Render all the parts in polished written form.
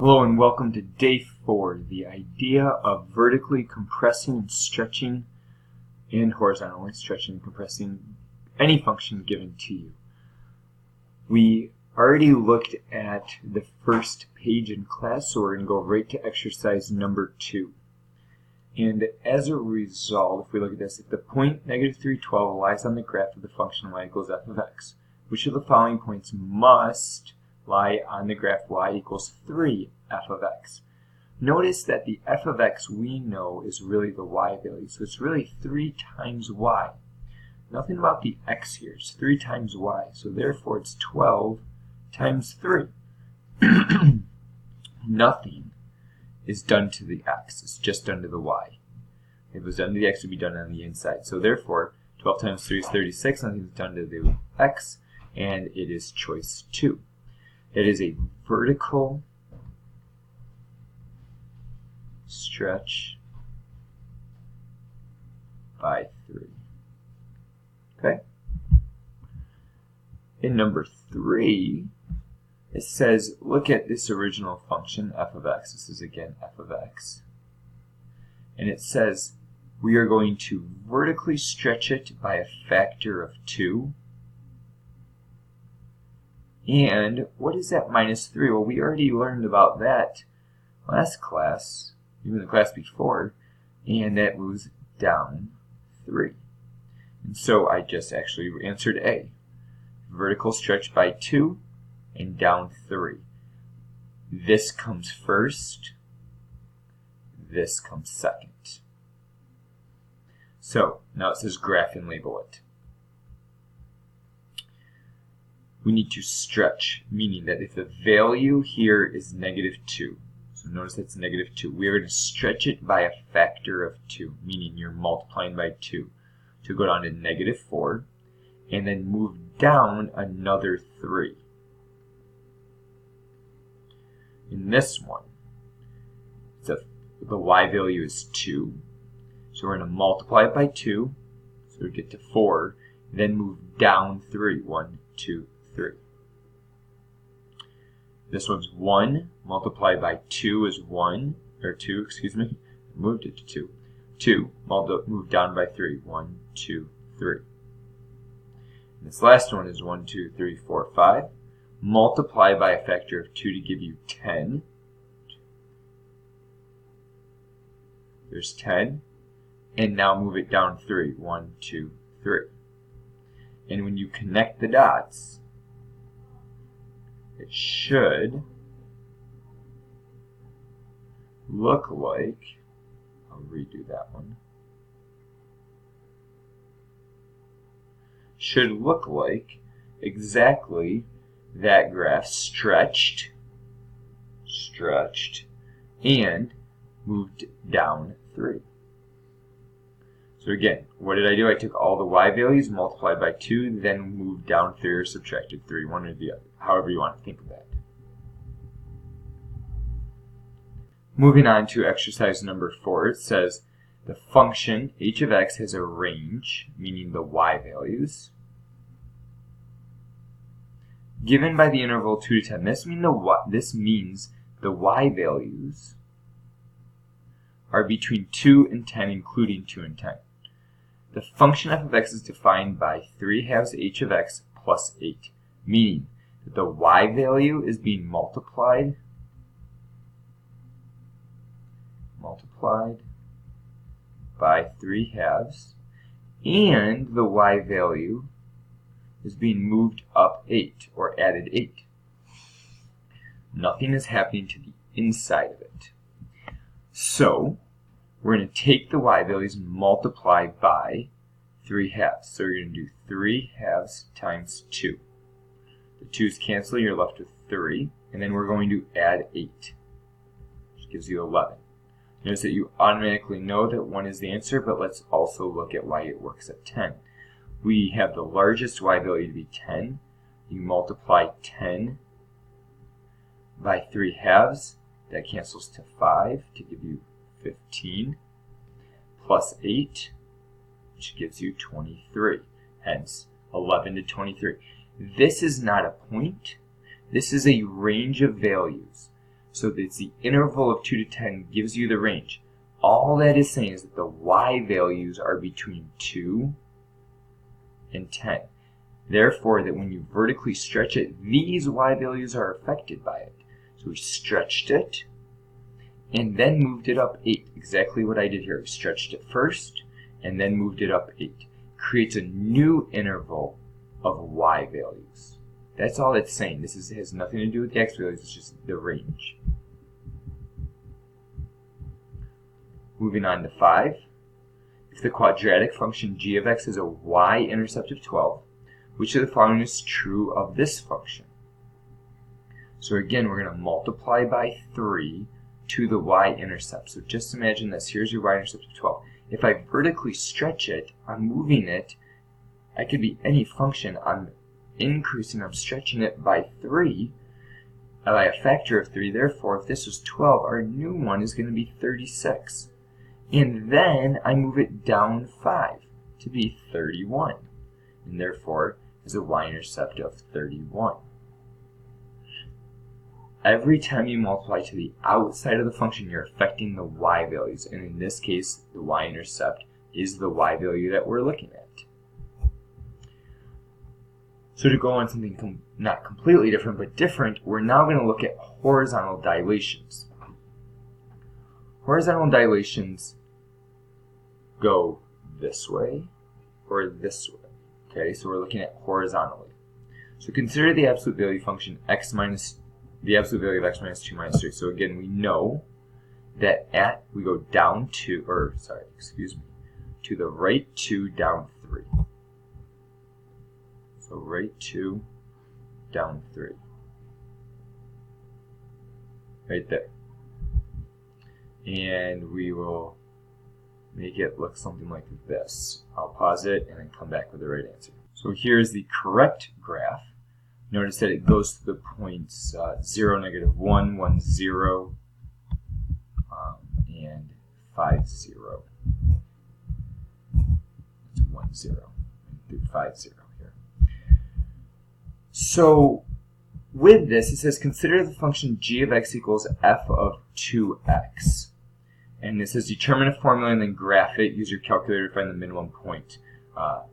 Hello and welcome to day 4, the idea of vertically compressing and stretching and horizontally stretching and compressing any function given to you. We already looked at the first page in class, so we're going to go right to exercise number 2. And as a result, if we look at this, if the point -312 lies on the graph of the function y equals f of x, which of the following points must lie on the graph y equals 3 f of x. Notice that the f of x we know is really the y value, so it's really 3 times y. Nothing about the x here, it's 3 times y, so therefore it's 12 times 3. Nothing is done to the x, it's just done to the y. If it was done to the x, it would be done on the inside. So therefore, 12 times 3 is 36, nothing is done to the x, and it is choice 2. It is a vertical stretch by 3. Okay? In number 3, it says, look at this original function, f of x. This is again f of x. And it says we are going to vertically stretch it by a factor of 2. And what is that minus 3? Well, we already learned about that last class, even the class before, and that moves down 3. And so I just actually answered A. Vertical stretch by 2 and down 3. This comes first, this comes second. So now it says graph and label it. We need to stretch, meaning that if the value here is -2, so notice that's -2, we are going to stretch it by a factor of 2, meaning you're multiplying by 2 to go down to -4, and then move down another 3. In this one, the y value is 2, so we're going to multiply it by 2, so we get to 4, then move down 3, 1, 2, 3. This one's 1 multiplied by 2 is 1, or 2, excuse me. Moved it to 2. 2 moved down by 3, 1, 2, 3. And this last one is 1, 2, 3, 4, 5. Multiply by a factor of 2 to give you 10. There's 10. And now move it down 3, 1, 2, 3. And when you connect the dots, it should look like, I'll redo that one, should look like exactly that graph stretched, and moved down 3. So again, what did I do? I took all the y values, multiplied by 2, then moved down 3 or subtracted 3, one or the other, however you want to think of that. Moving on to exercise number 4, it says the function h of x has a range, meaning the y values, given by the interval 2 to 10. This means the y values are between 2 and 10, including 2 and 10. The function f of x is defined by 3/2 h of x plus 8, meaning that the y value is being multiplied by 3/2, and the y value is being moved up 8, or added 8. Nothing is happening to the inside of it. So we're going to take the y values and multiply by 3/2. So you're going to do 3/2 times 2. The 2's cancel, you're left with 3. And then we're going to add 8, which gives you 11. Notice that you automatically know that 1 is the answer, but let's also look at why it works at 10. We have the largest y value to be 10. You multiply 10 by 3/2. That cancels to 5 to give you 15, plus 8, which gives you 23. Hence, 11 to 23. This is not a point. This is a range of values. So it's the interval of 2 to 10 gives you the range. All that is saying is that the y values are between 2 and 10. Therefore, that when you vertically stretch it, these y values are affected by it. So we stretched it, and then moved it up 8. Exactly what I did here. We stretched it first, and then moved it up 8. Creates a new interval of y values. That's all it's saying. This has nothing to do with the x values, it's just the range. Moving on to 5. If the quadratic function g of x has a y-intercept of 12, which of the following is true of this function? So again, we're going to multiply by 3 to the y-intercept. So just imagine this. Here's your y-intercept of 12. If I vertically stretch it, I'm moving it. I could be any function. I'm increasing, I'm stretching it by 3, by a factor of 3. Therefore, if this was 12, our new one is going to be 36. And then I move it down 5 to be 31. And therefore, is a y-intercept of 31. Every time you multiply to the outside of the function, you're affecting the y values. And in this case, the y-intercept is the y value that we're looking at. So to go on something not completely different, but different, we're now going to look at horizontal dilations. Horizontal dilations go this way or this way. Okay, so we're looking at horizontally. So consider the absolute value function the absolute value of x minus 2 minus 3. So again, we know that we go down to the right 2, down 3. So right 2, down 3. Right there. And we will make it look something like this. I'll pause it and then come back with the right answer. So here's the correct graph. Notice that it goes to the points 0, negative 1, 1, 0, and 5, 0. It's 1, 0, and 5, 0 here. So with this, it says consider the function g of x equals f of 2x. And it says determine a formula and then graph it. Use your calculator to find the minimum point.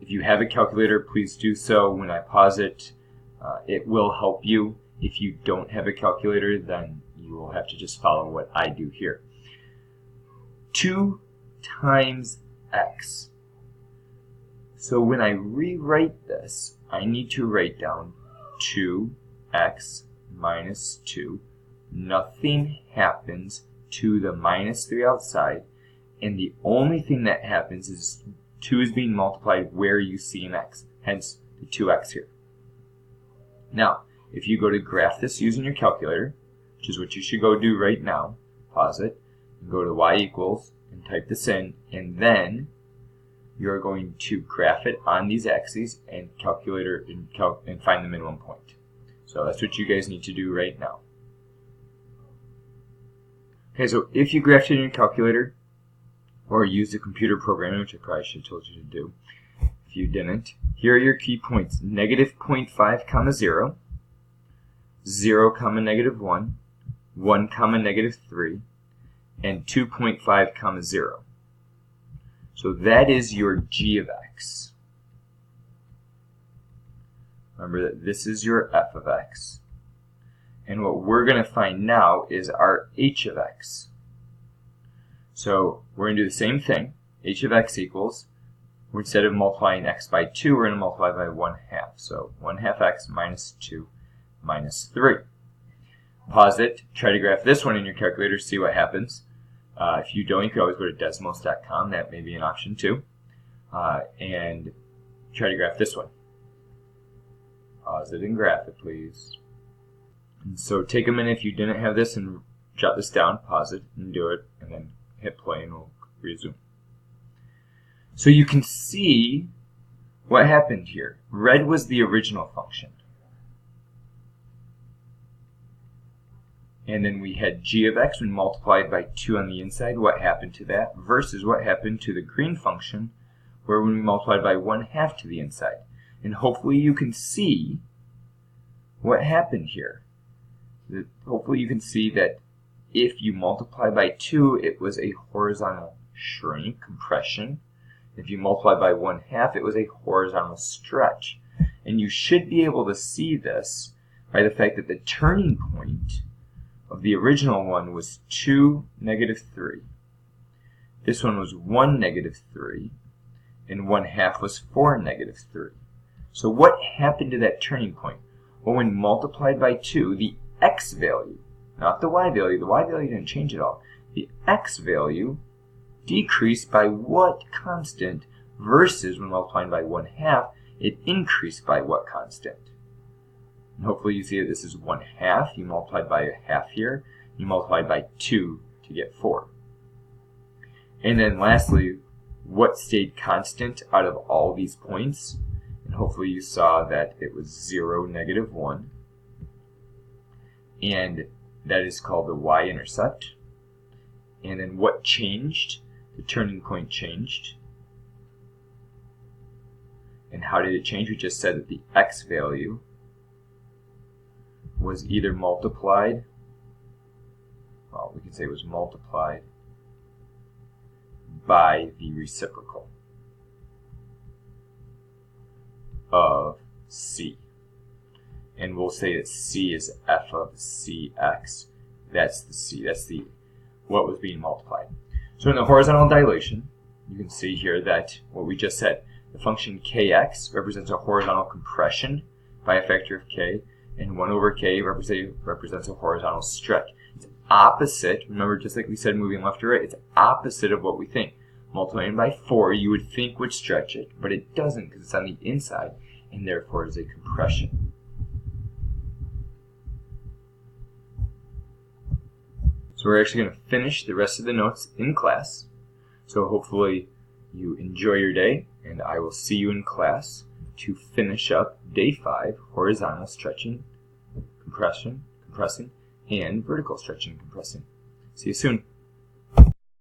If you have a calculator, please do so. When I pause it, it will help you. If you don't have a calculator, then you will have to just follow what I do here. 2 times x. So when I rewrite this, I need to write down 2x minus 2. Nothing happens to the minus 3 outside, and the only thing that happens is 2 is being multiplied where you see an x, hence the 2x here. Now, if you go to graph this using your calculator, which is what you should go do right now, pause it, and go to y equals, and type this in, and then you're going to graph it on these axes and and find the minimum point. So that's what you guys need to do right now. Okay, so if you graphed it in your calculator, or used a computer programming, which I probably should have told you to do, if you didn't, here are your key points. Negative 0.5 comma 0, 0 comma negative 1, 1 comma negative 3, and 2.5 comma 0. So that is your g of x. Remember that this is your f of x. And what we're going to find now is our h of x. So we're going to do the same thing. H of x equals, instead of multiplying x by 2, we're going to multiply by 1/2. So 1/2 x minus 2 minus 3. Pause it. Try to graph this one in your calculator, see what happens. If you don't, you can always go to Desmos.com. That may be an option too. And try to graph this one. Pause it and graph it, please. And so take a minute if you didn't have this and jot this down. Pause it and do it, and then hit play and we'll resume. So you can see what happened here. Red was the original function. And then we had g of x when multiplied by 2 on the inside. What happened to that? Versus what happened to the green function, where when we multiplied by 1/2 to the inside. And hopefully you can see what happened here. Hopefully you can see that if you multiply by 2, it was a horizontal shrink, compression. If you multiply by 1/2, it was a horizontal stretch. And you should be able to see this by the fact that the turning point of the original one was 2, -3. This one was 1, -3. And 1/2 was 4, -3. So what happened to that turning point? Well, when multiplied by 2, the x value, not the y value didn't change at all. The x value decreased by what constant versus when multiplying by 1/2, it increased by what constant? And hopefully you see that this is 1/2. You multiplied by a half here. You multiplied by 2 to get 4. And then lastly, what stayed constant out of all these points? And hopefully you saw that it was 0, -1. And that is called the y-intercept. And then what changed? The turning point changed. And how did it change? We just said that the x value was either multiplied, well, we can say it was multiplied by the reciprocal of c. And we'll say that c is f of cx. That's the c. That's the what was being multiplied. So in the horizontal dilation, you can see here that what we just said, the function kx represents a horizontal compression by a factor of k, and 1 over k represents a horizontal stretch. It's opposite, remember, just like we said, moving left to right, it's opposite of what we think. Multiplying by 4, you would think would stretch it, but it doesn't because it's on the inside, and therefore is a compression. So we're actually going to finish the rest of the notes in class. So hopefully you enjoy your day, and I will see you in class to finish up day 5, horizontal stretching, compressing, and vertical stretching and compressing. See you soon.